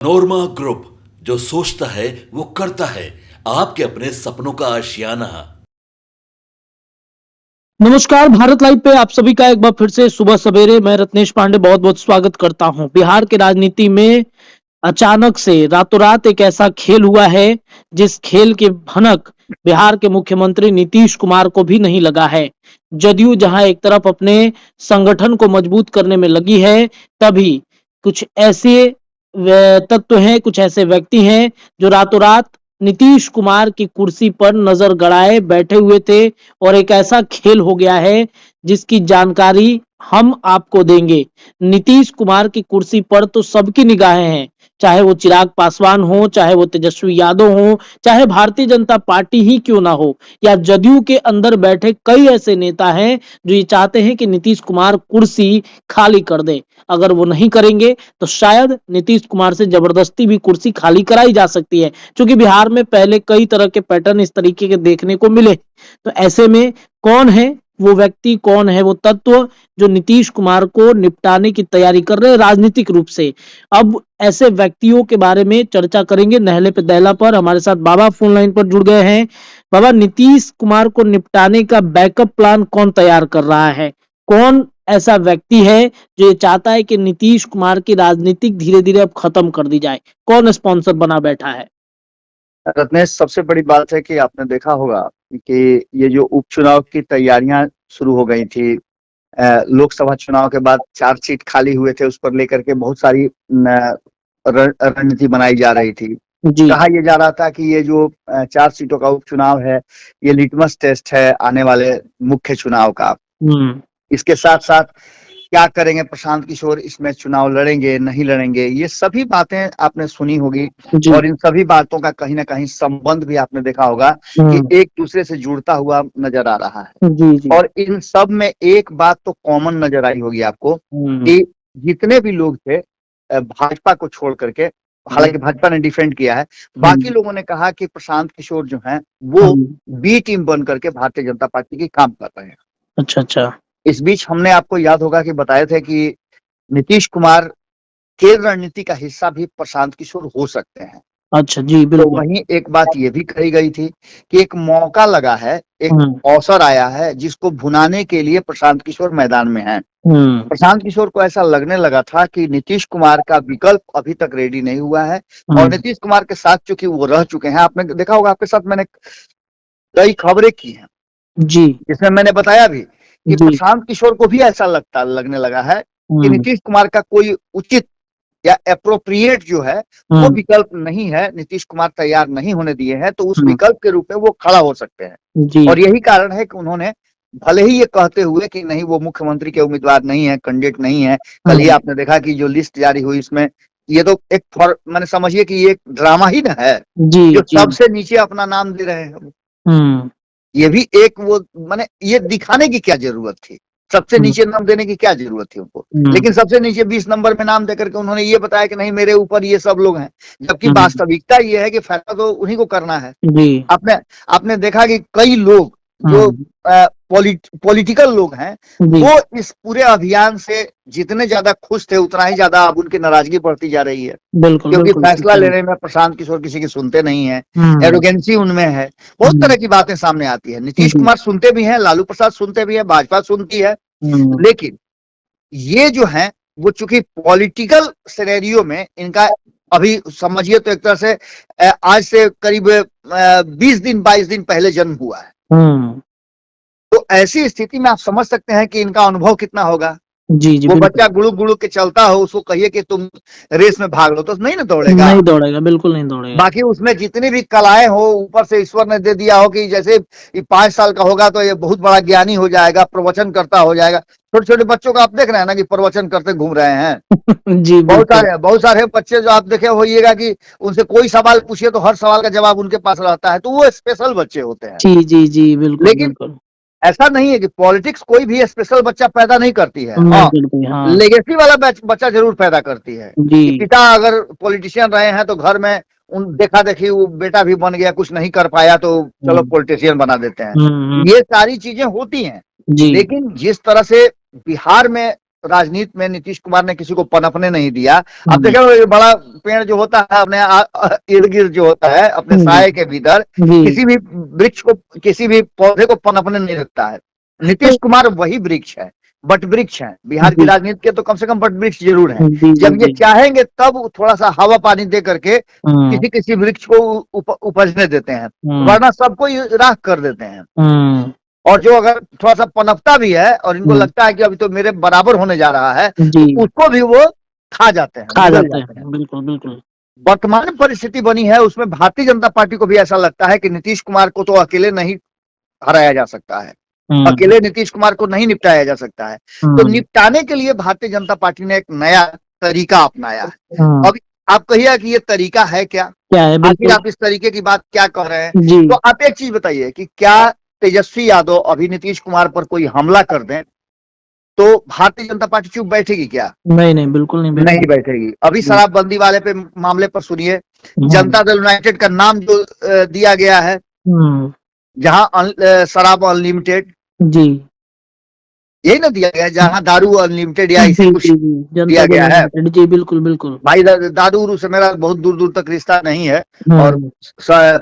नोरमा group, जो सोचता है वो करता है। आपके अपने सपनों का आशियाना। नमस्कार, भारत लाइव पे आप सभी का एक बार फिर से सुबह सवेरे मैं रत्नेश पांडे बहुत बहुत स्वागत करता हूं। बिहार के राजनीति में अचानक से रातों रात एक ऐसा खेल हुआ है जिस खेल के भनक बिहार के मुख्यमंत्री नीतीश कुमार को भी नहीं लगा है। जदयू जहां एक तरफ अपने संगठन को मजबूत करने में लगी है, तभी कुछ ऐसे तत्व हैं, कुछ ऐसे व्यक्ति हैं जो रातों रात नीतीश कुमार की कुर्सी पर नजर गड़ाए बैठे हुए थे और एक ऐसा खेल हो गया है जिसकी जानकारी हम आपको देंगे। नीतीश कुमार की कुर्सी पर तो सबकी निगाहें हैं, चाहे वो चिराग पासवान हो, चाहे वो तेजस्वी यादव हो, चाहे भारतीय जनता पार्टी ही क्यों ना हो, या जदयू के अंदर बैठे कई ऐसे नेता हैं जो ये चाहते हैं कि नीतीश कुमार कुर्सी खाली कर दे। अगर वो नहीं करेंगे तो शायद नीतीश कुमार से जबरदस्ती भी कुर्सी खाली कराई जा सकती है, क्योंकि बिहार में पहले कई तरह के पैटर्न इस तरीके के देखने को मिले। तो ऐसे में कौन है वो व्यक्ति, कौन है वो तत्व जो नीतीश कुमार को निपटाने की तैयारी कर रहे हैं राजनीतिक रूप से? अब ऐसे व्यक्तियों के बारे में चर्चा करेंगे नहले पे दहला पर। हमारे साथ बाबा फोन लाइन पर जुड़ गए हैं। बाबा, नीतीश कुमार को निपटाने का बैकअप प्लान कौन तैयार कर रहा है? कौन ऐसा व्यक्ति है जो ये चाहता है कि नीतीश कुमार की राजनीतिक धीरे धीरे अब खत्म कर दी जाए? कौन स्पॉन्सर बना बैठा है? रत्नेश, सबसे बड़ी बात है कि आपने देखा होगा कि ये जो उपचुनाव की तैयारियां शुरू हो गई थी, लोकसभा चुनाव के बाद 4 सीट खाली हुए थे, उस पर लेकर के बहुत सारी रणनीति बनाई जा रही थी। कहा यह जा रहा था कि ये जो 4 सीटों का उपचुनाव है, ये लिटमस टेस्ट है आने वाले मुख्य चुनाव का। इसके साथ साथ क्या करेंगे प्रशांत किशोर, इसमें चुनाव लड़ेंगे नहीं लड़ेंगे, ये सभी बातें आपने सुनी होगी। और इन सभी बातों का कहीं ना कहीं संबंध भी आपने देखा होगा कि एक दूसरे से जुड़ता हुआ नजर आ रहा है। और इन सब में एक बात तो कॉमन नजर आई होगी आपको कि जितने भी लोग थे भाजपा को छोड़ करके, हालांकि भाजपा ने डिफेंड किया है, बाकी लोगों ने कहा कि प्रशांत किशोर जो हैं वो बी टीम बन करके भारतीय जनता पार्टी की काम कर रहे हैं। अच्छा। इस बीच हमने आपको याद होगा कि बताए थे कि नीतीश कुमार के रणनीति का हिस्सा भी प्रशांत किशोर हो सकते हैं। अच्छा जी, बिल्कुल। तो वहीं एक बात ये भी कही गई थी कि एक मौका लगा है, एक अवसर आया है जिसको भुनाने के लिए प्रशांत किशोर मैदान में हैं। प्रशांत किशोर को ऐसा लगने लगा था कि नीतीश कुमार का विकल्प अभी तक रेडी नहीं हुआ है और नीतीश कुमार के साथ चूंकि वो रह चुके हैं, आपने देखा होगा, आपके साथ मैंने कई खबरें की हैं जी, जिसमें मैंने बताया भी कि प्रशांत किशोर को भी ऐसा लगने लगा है कि नीतीश कुमार का कोई उचित या एप्रोप्रिएट जो है वो विकल्प नहीं है, नीतीश कुमार तैयार नहीं होने दिए हैं, तो उस विकल्प के रूप में वो खड़ा हो सकते हैं। और यही कारण है कि उन्होंने भले ही ये कहते हुए कि नहीं वो मुख्यमंत्री के उम्मीदवार नहीं है, कैंडिडेट नहीं है, कल ही आपने देखा कि जो लिस्ट जारी हुई इसमें ये तो एक मैंने समझिए कि ये एक ड्रामा ही ना है जो सबसे नीचे अपना नाम दे रहे हैं। ये भी एक वो माने ये दिखाने की क्या जरूरत थी, सबसे नीचे नाम देने की क्या जरूरत थी उनको, लेकिन सबसे नीचे 20 नंबर में नाम देकर के उन्होंने ये बताया कि नहीं मेरे ऊपर ये सब लोग हैं, जबकि वास्तविकता ये है कि फैसला तो उन्हीं को करना है। आपने देखा कि कई लोग जो पॉलिटिकल लोग हैं वो इस पूरे अभियान से जितने ज्यादा खुश थे उतना ही ज्यादा अब उनकी नाराजगी बढ़ती जा रही है। क्योंकि फैसला लेने में प्रशांत किशोर किसी की सुनते नहीं है, एरोगेंसी उनमें है, बहुत तरह की बातें सामने आती है। नीतीश कुमार सुनते भी हैं, लालू प्रसाद सुनते भी है, भाजपा सुनती है, लेकिन ये जो है वो चूंकि पॉलिटिकल सिनेरियो में इनका अभी समझिए तो एक तरह से आज से करीब 20 दिन 22 दिन पहले जन्म हुआ है। तो ऐसी स्थिति में आप समझ सकते हैं कि इनका अनुभव कितना होगा। जी, वो बच्चा गुड़ुक गुड़ुक के चलता हो, उसको कहिए कि तुम रेस में भाग लो तो नहीं ना दौड़ेगा, नहीं दौड़ेगा, बिल्कुल नहीं दौड़ेगा। बाकी उसमें जितनी भी कलाएं हो ऊपर से ईश्वर ने दे दिया हो कि जैसे 5 साल का होगा तो ये बहुत बड़ा ज्ञानी हो जाएगा, प्रवचन करता हो जाएगा। छोटे छोटे बच्चों का आप देख रहे हैं ना कि प्रवचन करते घूम रहे हैं। जी, बहुत सारे बच्चे जो आप देखे होइएगा कि उनसे कोई सवाल पूछिए तो हर सवाल का जवाब उनके पास रहता है, तो वो स्पेशल बच्चे होते हैं। जी, बिल्कुल। लेकिन ऐसा नहीं है कि पॉलिटिक्स कोई भी स्पेशल बच्चा पैदा नहीं करती है, लेगेसी वाला बच्चा जरूर पैदा करती है। पिता अगर पॉलिटिशियन रहे हैं तो घर में उन देखा देखी वो बेटा भी बन गया, कुछ नहीं कर पाया तो चलो पॉलिटिशियन बना देते हैं। ये सारी चीजें होती हैं, लेकिन जिस तरह से बिहार में राजनीति में नीतीश कुमार ने किसी को पनपने नहीं दिया। अब हम्म, देखो ये बड़ा पेड़ जो होता है अपने इर्द गिर्द जो होता है अपने हम्म, साये के भीतर, जी। किसी भी वृक्ष को, किसी भी पौधे को पनपने नहीं देता है। नीतीश तो कुमार वही वृक्ष है, बट वृक्ष है बिहार की जी, राजनीति के, तो कम से कम बट वृक्ष जरूर है। जी, जी, जब ये जी। चाहेंगे तब थोड़ा सा हवा पानी दे करके हम्म, किसी किसी वृक्ष को उपजने देते हैं, हम्म, वरना सबको ही राख कर देते हैं। हम्म, और जो अगर थोड़ा सा पनपता भी है और इनको हम्म, लगता है कि अभी तो मेरे बराबर होने जा रहा है, जी, तो उसको भी वो खा जाते हैं, खा निगल जाते जाते हैं। हैं, बिल्कुल, बिल्कुल। वर्तमान परिस्थिति बनी है उसमें भारतीय जनता पार्टी को भी ऐसा लगता है कि नीतीश कुमार को तो अकेले नहीं हराया जा सकता है, हम्म, अकेले नीतीश कुमार को नहीं निपटाया जा सकता है। तो हम्म, निपटाने के लिए भारतीय जनता पार्टी ने एक नया तरीका अपनाया है। हम्म, अब आप कहिए कि ये तरीका है क्या, क्या है, आखिर बिल्कुल। आप इस तरीके की बात क्या कह रहे हैं? जी, तो आप एक चीज बताइए कि क्या तेजस्वी यादव अभी नीतीश कुमार पर कोई हमला कर दें तो भारतीय जनता पार्टी चुप बैठेगी क्या? नहीं, नहीं, बिल्कुल नहीं नहीं बैठेगी। बैठेगी। अभी जी, शराबबंदी वाले पे मामले पर सुनिए, हम्म, जनता दल यूनाइटेड का नाम जो दिया गया है, हम्म, जहां शराब अनलिमिटेड, जी, यही ना दिया गया है, जहां दारू अनलिमिटेड या जी, इसे कुछ जी, जी, जनता दिया दल गया है। यूनाइटेड, जी, बिल्कुल, बिल्कुल। भाई दादू उरू से मेरा बहुत दूर दूर तक रिश्ता नहीं है, और हम्म,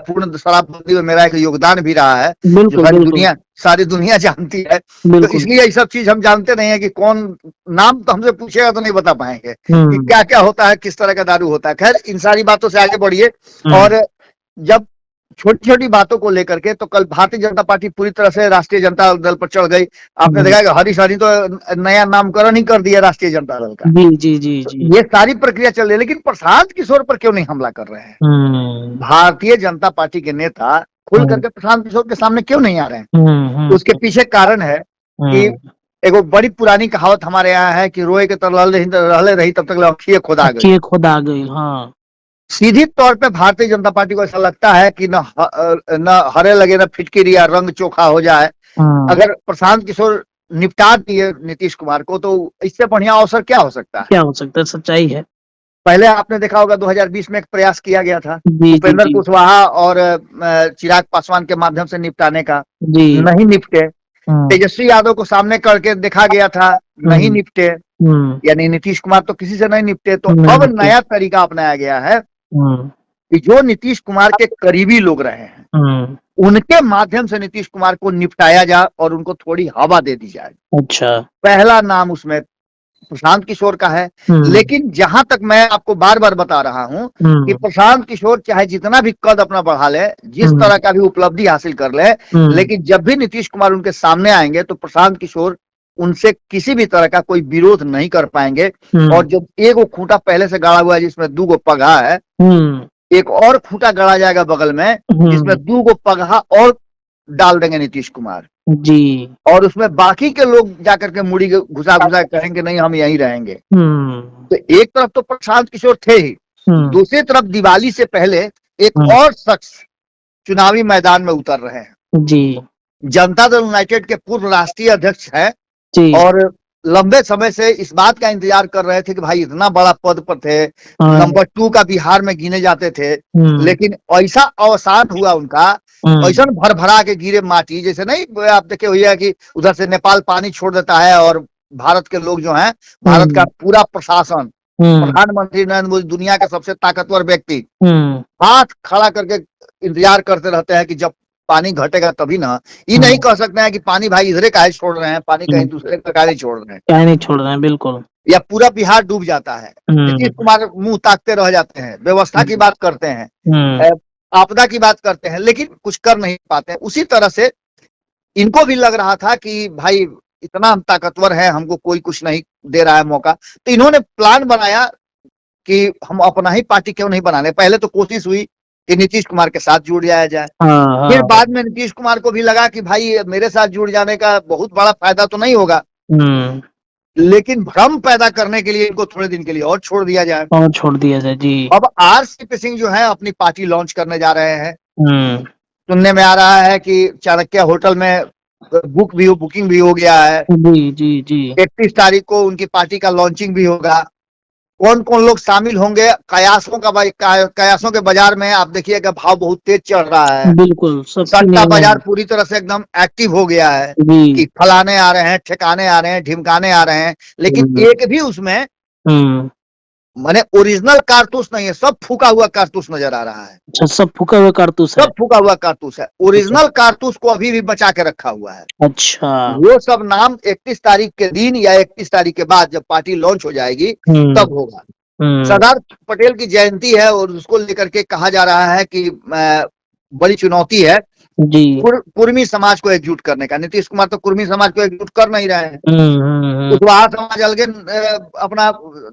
पूर्ण शराबबंदी में मेरा एक योगदान भी रहा है, जो बिल्कुल, बिल्कुल, सारी दुनिया जानती है। तो बिल्कुल। इसलिए ये सब चीज हम जानते नहीं है कि कौन, नाम तो हमसे पूछेगा तो नहीं बता पाएंगे कि हम्म, क्या क्या होता है, किस तरह का दारू होता है। खैर इन सारी बातों से आगे बढ़िए। हम्म, और जब छोटी छोटी बातों को लेकर के, तो कल भारतीय जनता पार्टी पूरी तरह से राष्ट्रीय जनता दल पर चढ़ गई। आपने हम्म, देखा कि हरीश हरी तो नया नामकरण ही कर दिया राष्ट्रीय जनता दल का। जी, जी, जी, तो जी। ये सारी प्रक्रिया चल रही है, लेकिन प्रशांत किशोर पर क्यों नहीं हमला कर रहे हैं? हम्म, भारतीय जनता पार्टी के नेता खुल हम्म, करके प्रशांत किशोर के सामने क्यों नहीं आ रहे हैं? हम्म, उसके पीछे कारण है कि हम्म, एगो बड़ी पुरानी कहावत हमारे यहाँ है कि रोए के तर रहले रही तब तक आँखिए खुदा गई। अच्छी खुद आ गई, हाँ। सीधी तौर पे भारतीय जनता पार्टी को ऐसा लगता है कि न हरे लगे न फिटकिरी या रंग चोखा हो जाए। हम्म, अगर प्रशांत किशोर निपटा दिए नीतीश कुमार को, तो इससे बढ़िया अवसर क्या हो सकता है? क्या हो सकता है, सच्चाई है। पहले आपने देखा होगा 2020 में एक प्रयास किया गया था जी, जी, उपेंद्र जी, कुशवाहा और चिराग पासवान के माध्यम से निपटाने का, जी। नहीं निपटे। हम्म, तेजस्वी यादव को सामने करके देखा गया था, नहीं हम्म, निपटे। हम्म, यानी नीतीश कुमार तो किसी से नहीं निपटे। तो नहीं अब निपटे। नया तरीका अपनाया गया है हम्म, कि जो नीतीश कुमार के करीबी लोग रहे हैं, हम्म, उनके माध्यम से नीतीश कुमार को निपटाया जाए और उनको थोड़ी हवा दे दी जाए। अच्छा। पहला नाम उसमें प्रशांत किशोर का है। हम्म, लेकिन जहां तक मैं आपको बार बार बता रहा हूं कि हम्म, प्रशांत किशोर चाहे जितना भी कद अपना बढ़ा ले, जिस हम्म, तरह का भी उपलब्धि हासिल कर ले, हम्म, लेकिन जब भी नीतीश कुमार उनके सामने आएंगे तो प्रशांत किशोर उनसे किसी भी तरह का कोई विरोध नहीं कर पाएंगे। और जब एक खूंटा पहले से गाड़ा हुआ है जिसमें 2 पगहा है, हम्म, एक और खूंटा गाड़ा जाएगा बगल में जिसमें 2 पगहा और डाल देंगे नीतीश कुमार, जी। और उसमें बाकी के लोग जाकर के मुड़ी घुसा घुसा कहेंगे नहीं हम यहीं रहेंगे। हम्म, तो एक तरफ तो प्रशांत किशोर थे ही, हम्म, दूसरी तरफ दिवाली से पहले एक हम्म, और शख्स चुनावी मैदान में उतर रहे हैं। जी, जनता दल यूनाइटेड के पूर्व राष्ट्रीय अध्यक्ष हैं, जी। और लंबे समय से इस बात का इंतजार कर रहे थे कि भाई इतना बड़ा पद पर थे, हाँ, नंबर 2 का बिहार में गिने जाते थे, हम्म, लेकिन ऐसा अवसान हुआ उनका, ऐसा भरभरा के गिरे माटी, जैसे नहीं आप देखे हुई है कि उधर से नेपाल पानी छोड़ देता है और भारत के लोग जो हैं, भारत का पूरा प्रशासन, हम्म, प्रधानमंत्री नरेंद्र मोदी, दुनिया के सबसे ताकतवर व्यक्ति, हम्म, हाथ खड़ा करके इंतजार करते रहते हैं कि जब पानी घटेगा तभी ना। ये नहीं कह सकते हैं कि पानी भाई इधरे काहे छोड़ रहे हैं, पानी कहीं दूसरे का काहे नहीं छोड़ रहे हैं, क्या नहीं छोड़ रहे हैं, बिल्कुल। या पूरा बिहार डूब जाता है। नीतीश कुमार मुंह ताकते रह जाते हैं, व्यवस्था की बात करते हैं, हम्म, आपदा की बात करते हैं, लेकिन कुछ कर नहीं पाते हैं। उसी तरह से इनको भी लग रहा था कि भाई इतना हम ताकतवर हैं, हमको कोई कुछ नहीं दे रहा है मौका। तो इन्होंने प्लान बनाया कि हम अपना ही पार्टी क्यों नहीं बनाने। पहले तो कोशिश हुई कि नीतीश कुमार के साथ जुड़ जाया जाए, हाँ, फिर हाँ, बाद में नीतीश कुमार को भी लगा कि भाई मेरे साथ जुड़ जाने का बहुत बड़ा फायदा तो नहीं होगा, हम्म, लेकिन भ्रम पैदा करने के लिए इनको थोड़े दिन के लिए और छोड़ दिया जाए। और छोड़ दिया जाए, जी। अब RCP सिंह जो है अपनी पार्टी लॉन्च करने जा रहे हैं। हम्म, सुनने में आ रहा है कि चाणक्य होटल में बुकिंग भी हो गया है। जी, जी, जी। 31 तारीख को उनकी पार्टी का लॉन्चिंग भी होगा। कौन कौन लोग शामिल होंगे, कयासों के बाजार में आप देखिएगा भाव बहुत तेज चढ़ रहा है। बिल्कुल सबकी सट्टा निगाहें बाजार पूरी तरह से एकदम एक्टिव हो गया है जी। कि फलाने आ रहे हैं, ठिकाने आ रहे हैं, ढिमकाने आ रहे हैं, लेकिन एक भी उसमें हम्म। माने ओरिजिनल कारतूस नहीं है, सब फूका हुआ कारतूस नजर आ रहा है। अच्छा, सब फूका हुआ कारतूस है। सब फूका हुआ कारतूस है, ओरिजिनल कारतूस को अभी भी बचा के रखा हुआ है। अच्छा। वो सब नाम 31 तारीख के दिन या 31 तारीख के बाद जब पार्टी लॉन्च हो जाएगी तब होगा। सरदार पटेल की जयंती है और उसको लेकर के कहा जा रहा है कि बड़ी चुनौती है जी। कुर्मी समाज को एकजुट करने का। नीतीश कुमार तो कुर्मी समाज को एकजुट कर नहीं रहे हैं। कुशवाहा समाज अलगे अपना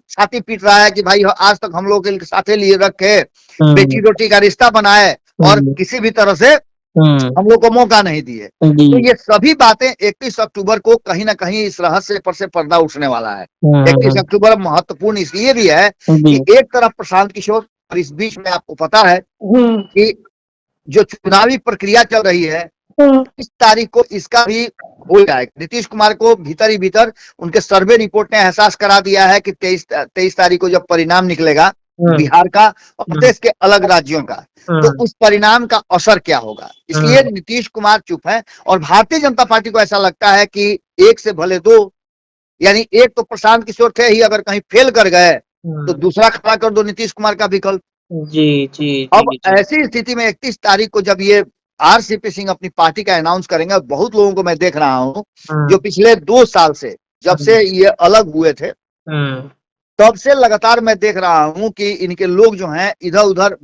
छाती पीट रहा है कि भाई आज तक हम लोग के साथे लिए रखे, बेटी रोटी का रिश्ता बनाए और किसी भी तरह से हम लोग को मौका नहीं दिए। तो ये सभी बातें 31 अक्टूबर को कहीं ना कहीं इस रहस्य पर से पर्दा उठने वाला है। 31 अक्टूबर महत्वपूर्ण इसलिए भी है कि एक तरफ प्रशांत किशोर और इस बीच में आपको पता है कि जो चुनावी प्रक्रिया चल रही है 30 तारीख को इसका भी हो जाएगा। नीतीश कुमार को भीतर ही भीतर उनके सर्वे रिपोर्ट ने एहसास करा दिया है कि 23 तारीख को जब परिणाम निकलेगा बिहार का और देश के अलग राज्यों का, तो उस परिणाम का असर क्या होगा। इसलिए नीतीश कुमार चुप है और भारतीय जनता पार्टी को ऐसा लगता है कि एक से भले दो, यानी एक तो प्रशांत किशोर थे ही, अगर कहीं फेल कर गए तो दूसरा खड़ा कर दो नीतीश कुमार का विकल्प। जी। अब ऐसी स्थिति में 31 तारीख को जब ये आरसीपी सिंह अपनी पार्टी का अनाउंस करेंगे, बहुत लोगों को मैं देख रहा हूँ जो पिछले 2 साल से जब से ये अलग हुए थे तब से लगातार मैं देख रहा हूँ कि इनके लोग जो हैं इधर उधर,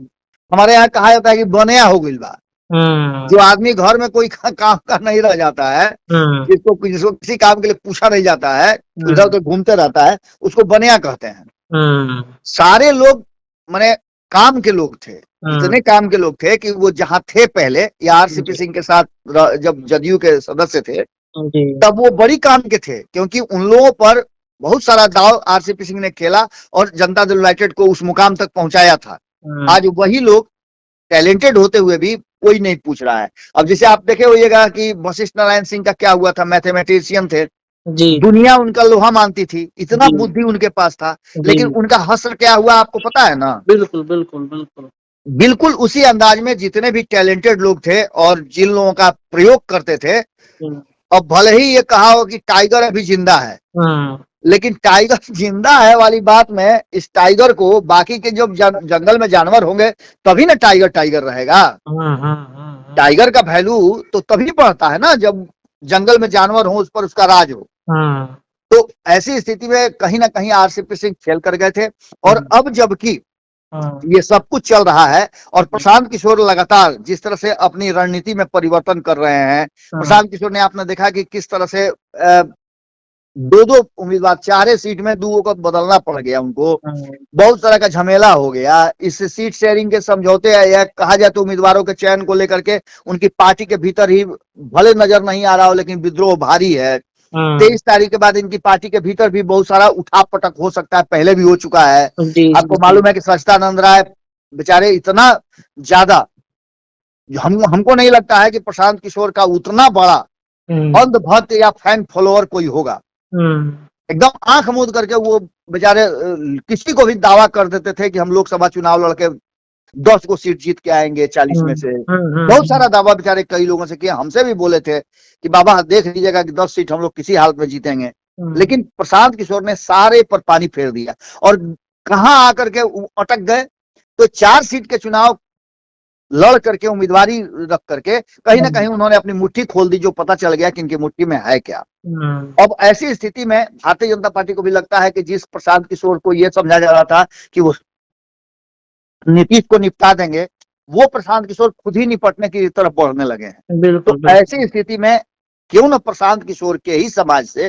हमारे यहाँ कहा जाता है कि बनया हो गई बा। जो आदमी घर में कोई काम का नहीं रह जाता है, जिसको किसी काम के लिए पूछा नहीं जाता है, इधर उधर घूमते रहता है, उसको बनया कहते हैं। सारे लोग माने काम के लोग थे, इतने काम के लोग थे कि वो जहां थे पहले या आरसीपी सिंह के साथ जब जदयू के सदस्य थे तब वो बड़ी काम के थे, क्योंकि उन लोगों पर बहुत सारा दाव आरसीपी सिंह ने खेला और जनता दल यूनाइटेड को उस मुकाम तक पहुंचाया था। आज वही लोग टैलेंटेड होते हुए भी कोई नहीं पूछ रहा है। अब जैसे आप देखे होइएगा कि वशिष्ठ नारायण सिंह का क्या हुआ था, मैथमेटिशियन थे जी। दुनिया उनका लोहा मानती थी, इतना बुद्धि उनके पास था, लेकिन उनका हश्र क्या हुआ आपको पता है ना। बिल्कुल बिल्कुल बिल्कुल बिल्कुल उसी अंदाज में जितने भी टैलेंटेड लोग थे और जिन लोगों का प्रयोग करते थे, अब भले ही ये कहा हो कि टाइगर अभी जिंदा है, लेकिन टाइगर जिंदा है वाली बात में इस टाइगर को बाकी के जब जंगल में जानवर होंगे तभी ना टाइगर टाइगर रहेगा। टाइगर का वैल्यू तो तभी बढ़ता है ना जब जंगल में जानवर हो, उस पर उसका राज हो। तो ऐसी स्थिति में कहीं ना कहीं आरसीपी सिंह फेल कर गए थे और अब जबकि ये सब कुछ चल रहा है और प्रशांत किशोर लगातार जिस तरह से अपनी रणनीति में परिवर्तन कर रहे हैं, प्रशांत किशोर ने आपने देखा कि किस तरह से 2 उम्मीदवार, 4 सीट में 2 को बदलना पड़ गया उनको, बहुत तरह का झमेला हो गया। इस सीट शेयरिंग के समझौते या कहा जाए तो उम्मीदवारों के चयन को लेकर के उनकी पार्टी के भीतर ही भले नजर नहीं आ रहा हो लेकिन विद्रोह भारी है। 23 तारीख के बाद इनकी पार्टी के भीतर भी बहुत सारा उठा पटक हो सकता है, पहले भी हो चुका है। आपको मालूम है कि सच्चिदानंद राय बेचारे इतना ज्यादा, हमको नहीं लगता है कि प्रशांत किशोर का उतना बड़ा अंधभक्त या फैन फॉलोअर कोई होगा। एकदम आंख मूंद करके वो बेचारे किसी को भी दावा कर देते थे कि हम लोकसभा चुनाव लड़के 10 को सीट जीत के आएंगे 40 में से। बहुत सारा दावा बेचारे कई लोगों से किया, हमसे भी बोले थे कि बाबा देख लीजिएगा कि 10 सीट हम लोग किसी हालत में जीतेंगे। लेकिन प्रशांत किशोर ने सारे पर पानी फेर दिया और कहां आकर के अटक गए, तो 4 सीट के चुनाव लड़ करके उम्मीदवारी रख करके कहीं ना कहीं उन्होंने अपनी मुट्ठी खोल दी, जो पता चल गया कि इनकी मुट्ठी में है क्या। अब ऐसी स्थिति में भारतीय जनता पार्टी को भी लगता है कि जिस प्रशांत किशोर को यह समझा जा रहा था कि वो नीतीश को निपटा देंगे, वो प्रशांत किशोर खुद ही निपटने की तरफ बढ़ने लगे हैं। तो ऐसी स्थिति में क्यों न प्रशांत किशोर के ही समाज से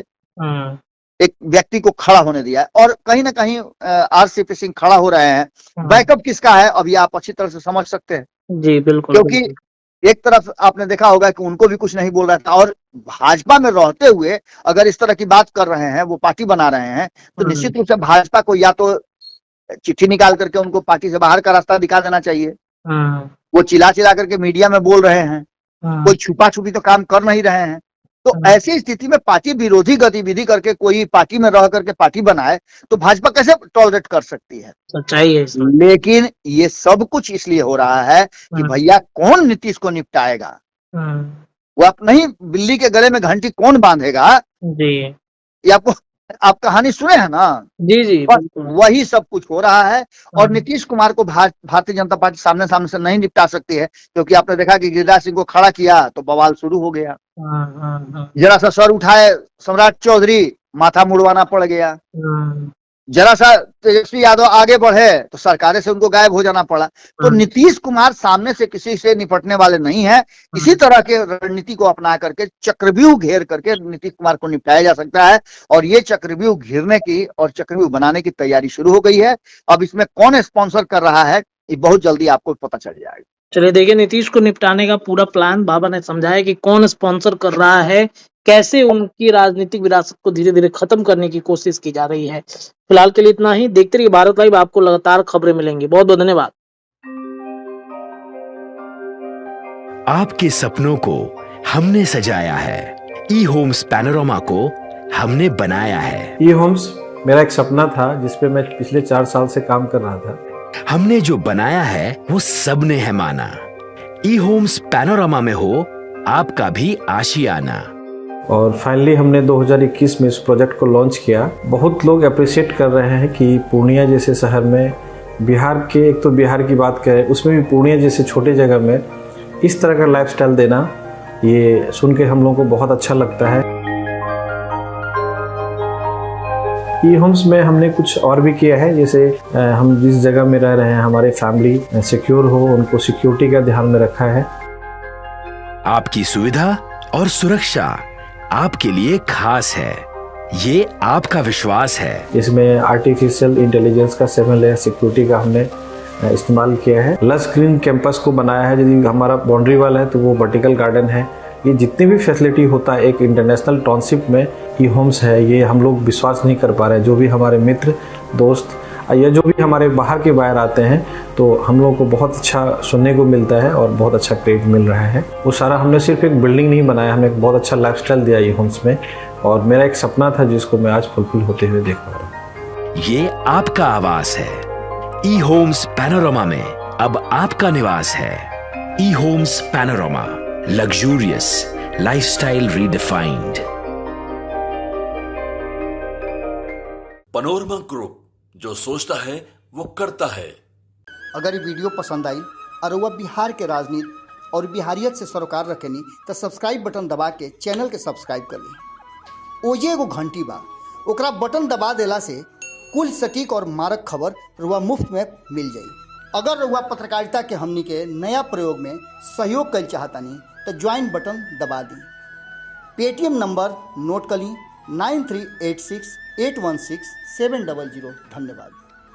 एक व्यक्ति को खड़ा होने दिया है और कहीं ना कहीं आरसीपी सिंह खड़ा हो रहे हैं। बैकअप किसका है अभी आप अच्छी तरह से समझ सकते हैं जी। बिल्कुल, क्योंकि एक तरफ आपने देखा होगा कि उनको भी कुछ नहीं बोल रहा था और भाजपा में रहते हुए अगर इस तरह की बात कर रहे हैं, वो पार्टी बना रहे हैं, तो निश्चित रूप से भाजपा को या तो चिट्ठी निकाल करके उनको पार्टी से बाहर का रास्ता दिखा देना चाहिए। वो चिल्ला चिल्ला करके मीडिया में बोल रहे हैं, कोई छुपा छुपी तो काम कर नहीं रहे हैं। तो ऐसी स्थिति में पार्टी विरोधी गतिविधि करके कोई पार्टी में रह करके पार्टी बनाए तो भाजपा कैसे टॉलरेट कर सकती है? सच्चाई है इसमें। लेकिन ये सब कुछ इसलिए हो रहा है कि भैया कौन नीतीश को निपटाएगा, वो आप नहीं, बिल्ली के गले में घंटी कौन बांधेगा, जी ये आपको आप कहानी सुने हैं ना? जी जी बस बिल्कुल। वही सब कुछ हो रहा है। और नीतीश कुमार को भारतीय जनता पार्टी सामने सामने से नहीं निपटा सकती है, क्योंकि आपने देखा कि गिरिराज सिंह को खड़ा किया तो बवाल शुरू हो गया। जरा सा सर उठाए सम्राट चौधरी, माथा मुड़वाना पड़ गया। जरा सा तेजस्वी यादव आगे बढ़े तो सरकारें से उनको गायब हो जाना पड़ा। तो नीतीश कुमार सामने से किसी से निपटने वाले नहीं है। इसी तरह के रणनीति को अपना करके चक्रव्यूह घेर करके नीतीश कुमार को निपटाया जा सकता है। और ये चक्रव्यूह घेरने की और चक्रव्यूह बनाने की तैयारी शुरू हो गई है। अब इसमें कौन स्पॉन्सर कर रहा है ये बहुत जल्दी आपको पता चल जाएगा। चलिए देखिए, नीतीश को निपटाने का पूरा प्लान बाबा ने समझाया कि कौन स्पॉन्सर कर रहा है, कैसे उनकी राजनीतिक विरासत को धीरे धीरे खत्म करने की कोशिश की जा रही है। फिलहाल के लिए इतना ही। देखते रहिए भारत लाइव, आपको लगातार खबरें मिलेंगी। बहुत बहुत धन्यवाद। आपके सपनों को हमने सजाया है, ई होम्स पैनोरामा को हमने बनाया है। ई होम्स मेरा एक सपना था जिसपे मैं पिछले 4 साल से काम कर रहा था। हमने जो बनाया है वो सबने है माना। ई होम्स पैनोरामा में हो आपका भी आशियाना। और फाइनली हमने 2021 में इस प्रोजेक्ट को लॉन्च किया। बहुत लोग अप्रिशिएट कर रहे हैं कि पूर्णिया जैसे शहर में, बिहार के, एक तो बिहार की बात करें उसमें भी पूर्णिया जैसे छोटे जगह में इस तरह का लाइफस्टाइल देना, ये सुन के हम लोगों को बहुत अच्छा लगता है। ई होम्स में हमने कुछ और भी किया है, जैसे हम जिस जगह में रह रहे हैं हमारे फैमिली सिक्योर हो, उनको सिक्योरिटी का ध्यान में रखा है। आपकी सुविधा और सुरक्षा आपके लिए खास है, ये आपका विश्वास है। इसमें आर्टिफिशियल इंटेलिजेंस का 7 लेयर सिक्योरिटी का हमने इस्तेमाल किया है। लस ग्रीन कैंपस को बनाया है। यदि हमारा बाउंड्री वाल है तो वो वर्टिकल गार्डन है। ये जितनी भी फैसिलिटी होता है एक इंटरनेशनल टाउनशिप में, ई होम्स है, ये हम लोग विश्वास नहीं कर पा रहे हैं। जो भी हमारे मित्र दोस्त या जो भी हमारे बाहर के बाहर आते हैं तो हम लोगों को बहुत अच्छा सुनने को मिलता है और बहुत अच्छा क्रेडिट मिल रहा है। वो सारा हमने सिर्फ एक बिल्डिंग नहीं बनाया, हमें एक बहुत अच्छा लाइफस्टाइल दिया ई होम्स में। और मेरा एक सपना था जिसको मैं आज फुलफिल होते हुए देख पा रहा हूँ। ये आपका आवास है। ई होम्स पैनोरामा में अब आपका निवास है। E homes Panorama, luxurious lifestyle redefined. Panorama group, जो सोचता है वो करता है। अगर ये वीडियो पसंद आई और वह बिहार के राजनीति और बिहारियत से सरोकार रखेनी तो सब्सक्राइब बटन दबा के चैनल के सब्सक्राइब कर ली। ओजे एगो घंटी बा, ओकरा बटन दबा देला से कुल सटीक और मारक खबर रुआ मुफ्त में मिल जाई। अगर रुआ पत्रकारिता के हमनी के नया प्रयोग में सहयोग कर चाहतानी तो ज्वाइन बटन दबा दी। पेटीएम नंबर नोट कर ली 9386 816 700। धन्यवाद।